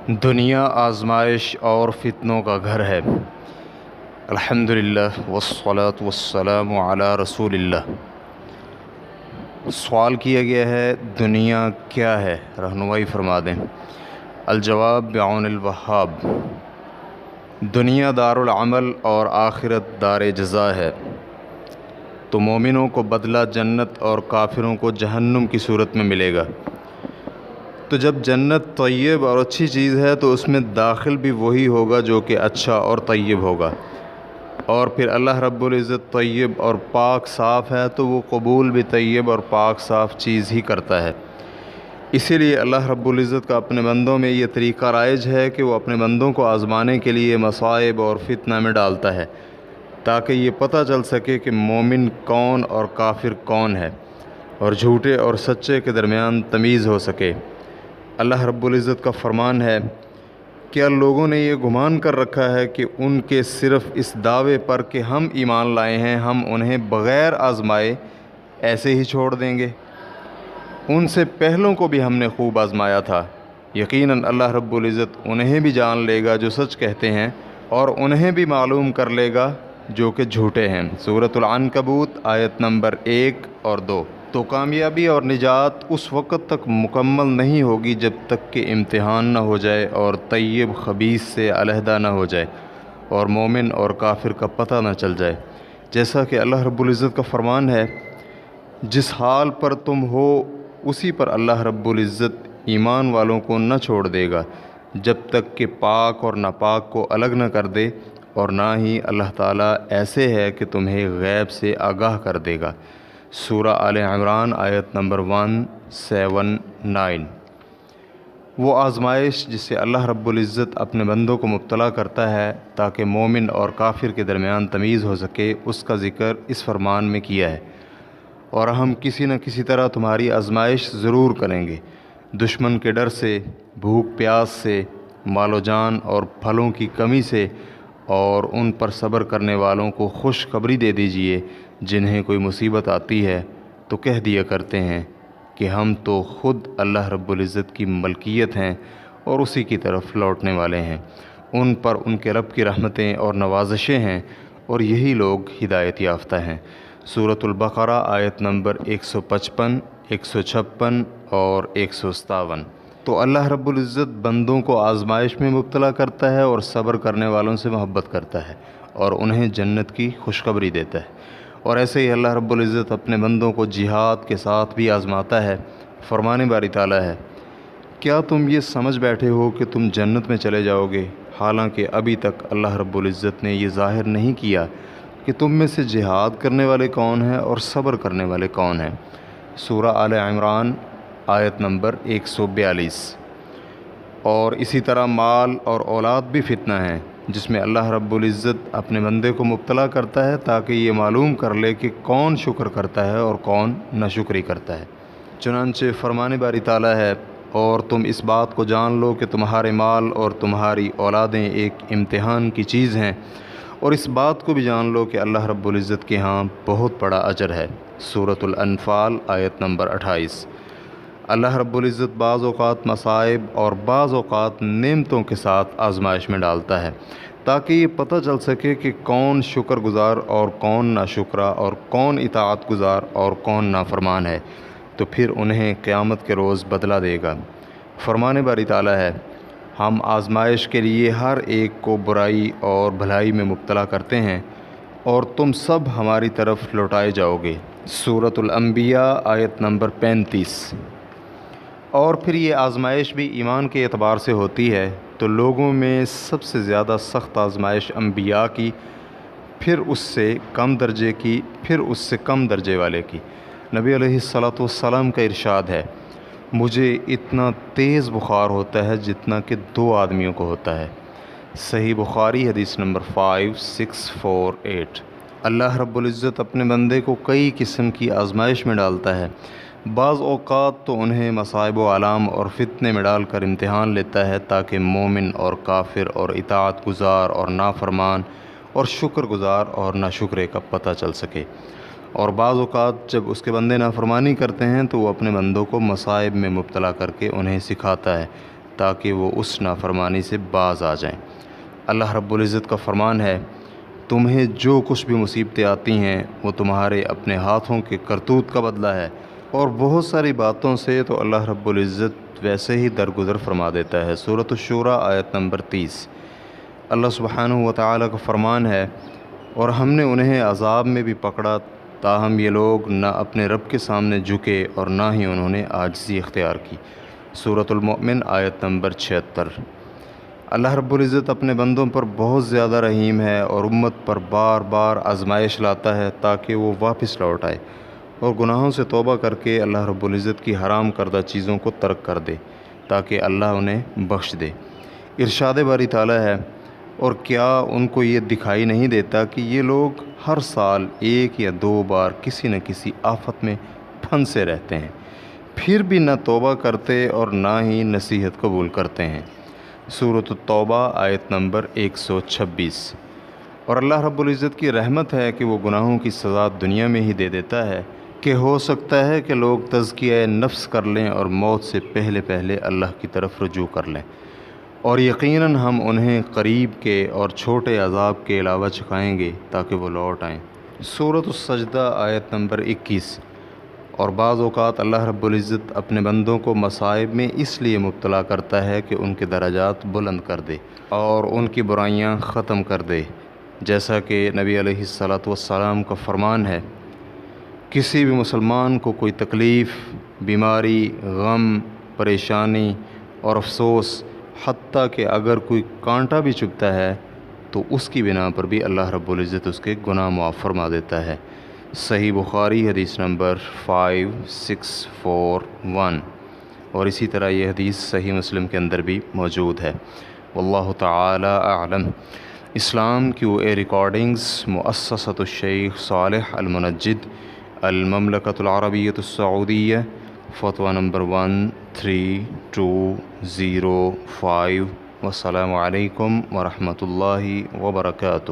دنیا آزمائش اور فتنوں کا گھر ہے۔ الحمدللہ والصلاۃ والسلام علی رسول اللہ۔ سوال کیا گیا ہے دنیا کیا ہے، رہنمائی فرما دیں۔ الجواب بعون الوہاب۔ دنیا دار العمل اور آخرت دار جزا ہے، تو مومنوں کو بدلہ جنت اور کافروں کو جہنم کی صورت میں ملے گا۔ تو جب جنت طیب اور اچھی چیز ہے تو اس میں داخل بھی وہی ہوگا جو کہ اچھا اور طیب ہوگا، اور پھر اللہ رب العزت طیب اور پاک صاف ہے تو وہ قبول بھی طیب اور پاک صاف چیز ہی کرتا ہے۔ اسی لیے اللہ رب العزت کا اپنے بندوں میں یہ طریقہ رائج ہے کہ وہ اپنے بندوں کو آزمانے کے لیے مصائب اور فتنہ میں ڈالتا ہے، تاکہ یہ پتہ چل سکے کہ مومن کون اور کافر کون ہے، اور جھوٹے اور سچے کے درمیان تمیز ہو سکے۔ اللہ رب العزت کا فرمان ہے، کیا لوگوں نے یہ گمان کر رکھا ہے کہ ان کے صرف اس دعوے پر کہ ہم ایمان لائے ہیں ہم انہیں بغیر آزمائے ایسے ہی چھوڑ دیں گے؟ ان سے پہلوں کو بھی ہم نے خوب آزمایا تھا، یقیناً اللہ رب العزت انہیں بھی جان لے گا جو سچ کہتے ہیں، اور انہیں بھی معلوم کر لے گا جو کہ جھوٹے ہیں۔ سورۃ العنکبوت آیت نمبر 1 اور 2۔ تو کامیابی اور نجات اس وقت تک مکمل نہیں ہوگی جب تک کہ امتحان نہ ہو جائے اور طیب خبیث سے علیحدہ نہ ہو جائے، اور مومن اور کافر کا پتہ نہ چل جائے۔ جیسا کہ اللہ رب العزت کا فرمان ہے، جس حال پر تم ہو اسی پر اللہ رب العزت ایمان والوں کو نہ چھوڑ دے گا جب تک کہ پاک اور ناپاک کو الگ نہ کر دے، اور نہ ہی اللہ تعالیٰ ایسے ہے کہ تمہیں غیب سے آگاہ کر دے گا۔ سورہ آل عمران آیت نمبر 179۔ وہ آزمائش جسے اللہ رب العزت اپنے بندوں کو مبتلا کرتا ہے تاکہ مومن اور کافر کے درمیان تمیز ہو سکے، اس کا ذکر اس فرمان میں کیا ہے۔ اور ہم کسی نہ کسی طرح تمہاری آزمائش ضرور کریں گے، دشمن کے ڈر سے، بھوک پیاس سے، مال و جان اور پھلوں کی کمی سے، اور ان پر صبر کرنے والوں کو خوشخبری دے دیجئے جنہیں کوئی مصیبت آتی ہے تو کہہ دیا کرتے ہیں کہ ہم تو خود اللہ رب العزت کی ملکیت ہیں اور اسی کی طرف لوٹنے والے ہیں، ان پر ان کے رب کی رحمتیں اور نوازشیں ہیں، اور یہی لوگ ہدایت یافتہ ہیں۔ سورۃ البقرہ آیت نمبر 155، 156 اور 157۔ تو اللہ رب العزت بندوں کو آزمائش میں مبتلا کرتا ہے اور صبر کرنے والوں سے محبت کرتا ہے، اور انہیں جنت کی خوشخبری دیتا ہے۔ اور ایسے ہی اللہ رب العزت اپنے بندوں کو جہاد کے ساتھ بھی آزماتا ہے۔ فرمان باری تعالیٰ ہے، کیا تم یہ سمجھ بیٹھے ہو کہ تم جنت میں چلے جاؤ گے، حالانکہ ابھی تک اللہ رب العزت نے یہ ظاہر نہیں کیا کہ تم میں سے جہاد کرنے والے کون ہیں اور صبر کرنے والے کون ہیں۔ سورہ آل عمران آیت نمبر 142۔ اور اسی طرح مال اور اولاد بھی فتنہ ہیں، جس میں اللہ رب العزت اپنے بندے کو مبتلا کرتا ہے تاکہ یہ معلوم کر لے کہ کون شکر کرتا ہے اور کون ناشکری کرتا ہے۔ چنانچہ فرمان باری تعالیٰ ہے، اور تم اس بات کو جان لو کہ تمہارے مال اور تمہاری اولادیں ایک امتحان کی چیز ہیں، اور اس بات کو بھی جان لو کہ اللہ رب العزت کے ہاں بہت بڑا اجر ہے۔ سورۃ الانفال آیت نمبر 28۔ اللہ رب العزت بعض اوقات مصائب اور بعض اوقات نعمتوں کے ساتھ آزمائش میں ڈالتا ہے، تاکہ یہ پتہ چل سکے کہ کون شکر گزار اور کون ناشکرا، اور کون اطاعت گزار اور کون نافرمان ہے، تو پھر انہیں قیامت کے روز بدلہ دے گا۔ فرمان باری تعالیٰ ہے، ہم آزمائش کے لیے ہر ایک کو برائی اور بھلائی میں مبتلا کرتے ہیں، اور تم سب ہماری طرف لوٹائے جاؤ گے۔ سورۃ الانبیاء آیت نمبر 35۔ اور پھر یہ آزمائش بھی ایمان کے اعتبار سے ہوتی ہے، تو لوگوں میں سب سے زیادہ سخت آزمائش انبیاء کی، پھر اس سے کم درجے کی، پھر اس سے کم درجے والے کی۔ نبی علیہ الصلاۃ والسلام کا ارشاد ہے، مجھے اتنا تیز بخار ہوتا ہے جتنا کہ 2 آدمیوں کو ہوتا ہے۔ صحیح بخاری حدیث نمبر 5648۔ اللہ رب العزت اپنے بندے کو کئی قسم کی آزمائش میں ڈالتا ہے۔ بعض اوقات تو انہیں مصائب و آلام اور فتنے میں ڈال کر امتحان لیتا ہے تاکہ مومن اور کافر اور اطاعت گزار اور نافرمان اور شکر گزار اور ناشکرے کا پتہ چل سکے۔ اور بعض اوقات جب اس کے بندے نافرمانی کرتے ہیں تو وہ اپنے بندوں کو مصائب میں مبتلا کر کے انہیں سکھاتا ہے تاکہ وہ اس نافرمانی سے باز آ جائیں۔ اللہ رب العزت کا فرمان ہے، تمہیں جو کچھ بھی مصیبتیں آتی ہیں وہ تمہارے اپنے ہاتھوں کے کرتوت کا بدلہ ہے، اور بہت ساری باتوں سے تو اللہ رب العزت ویسے ہی درگزر فرما دیتا ہے۔ سورۃ الشورى آیت نمبر 30۔ اللہ سبحانہ و تعالیٰ کا فرمان ہے، اور ہم نے انہیں عذاب میں بھی پکڑا، تاہم یہ لوگ نہ اپنے رب کے سامنے جھکے اور نہ ہی انہوں نے عاجزی اختیار کی۔ سورۃ المؤمن آیت نمبر 76۔ اللہ رب العزت اپنے بندوں پر بہت زیادہ رحیم ہے، اور امت پر بار بار آزمائش لاتا ہے تاکہ وہ واپس لوٹ آئے اور گناہوں سے توبہ کر کے اللہ رب العزت کی حرام کردہ چیزوں کو ترک کر دے تاکہ اللہ انہیں بخش دے۔ ارشاد باری تعالیٰ ہے، اور کیا ان کو یہ دکھائی نہیں دیتا کہ یہ لوگ ہر سال 1 یا 2 بار کسی نہ کسی آفت میں پھنسے رہتے ہیں، پھر بھی نہ توبہ کرتے اور نہ ہی نصیحت قبول کرتے ہیں۔ سورۃ التوبہ آیت نمبر 126۔ اور اللہ رب العزت کی رحمت ہے کہ وہ گناہوں کی سزا دنیا میں ہی دے دیتا ہے، کہ ہو سکتا ہے کہ لوگ تزکیہ نفس کر لیں اور موت سے پہلے پہلے اللہ کی طرف رجوع کر لیں، اور یقیناً ہم انہیں قریب کے اور چھوٹے عذاب کے علاوہ چکھائیں گے تاکہ وہ لوٹ آئیں۔ سورۃ السجدہ آیت نمبر 21۔ اور بعض اوقات اللہ رب العزت اپنے بندوں کو مصائب میں اس لیے مبتلا کرتا ہے کہ ان کے درجات بلند کر دے اور ان کی برائیاں ختم کر دے، جیسا کہ نبی علیہ الصلاۃ والسلام کا فرمان ہے، کسی بھی مسلمان کو کوئی تکلیف، بیماری، غم، پریشانی اور افسوس، حتیٰ کہ اگر کوئی کانٹا بھی چبھتا ہے تو اس کی بنا پر بھی اللہ رب العزت اس کے گناہ معاف فرما دیتا ہے۔ صحیح بخاری حدیث نمبر 5641، اور اسی طرح یہ حدیث صحیح مسلم کے اندر بھی موجود ہے۔ واللہ تعالی اعلم۔ اسلام کیو اے ریکارڈنگز، مؤسسۃ الشیخ صالح المنجد، المملکۃ العربیۃ السعودیہ، فتویٰ نمبر 13205۔ والسلام علیکم ورحمۃ اللہ وبرکاتہ۔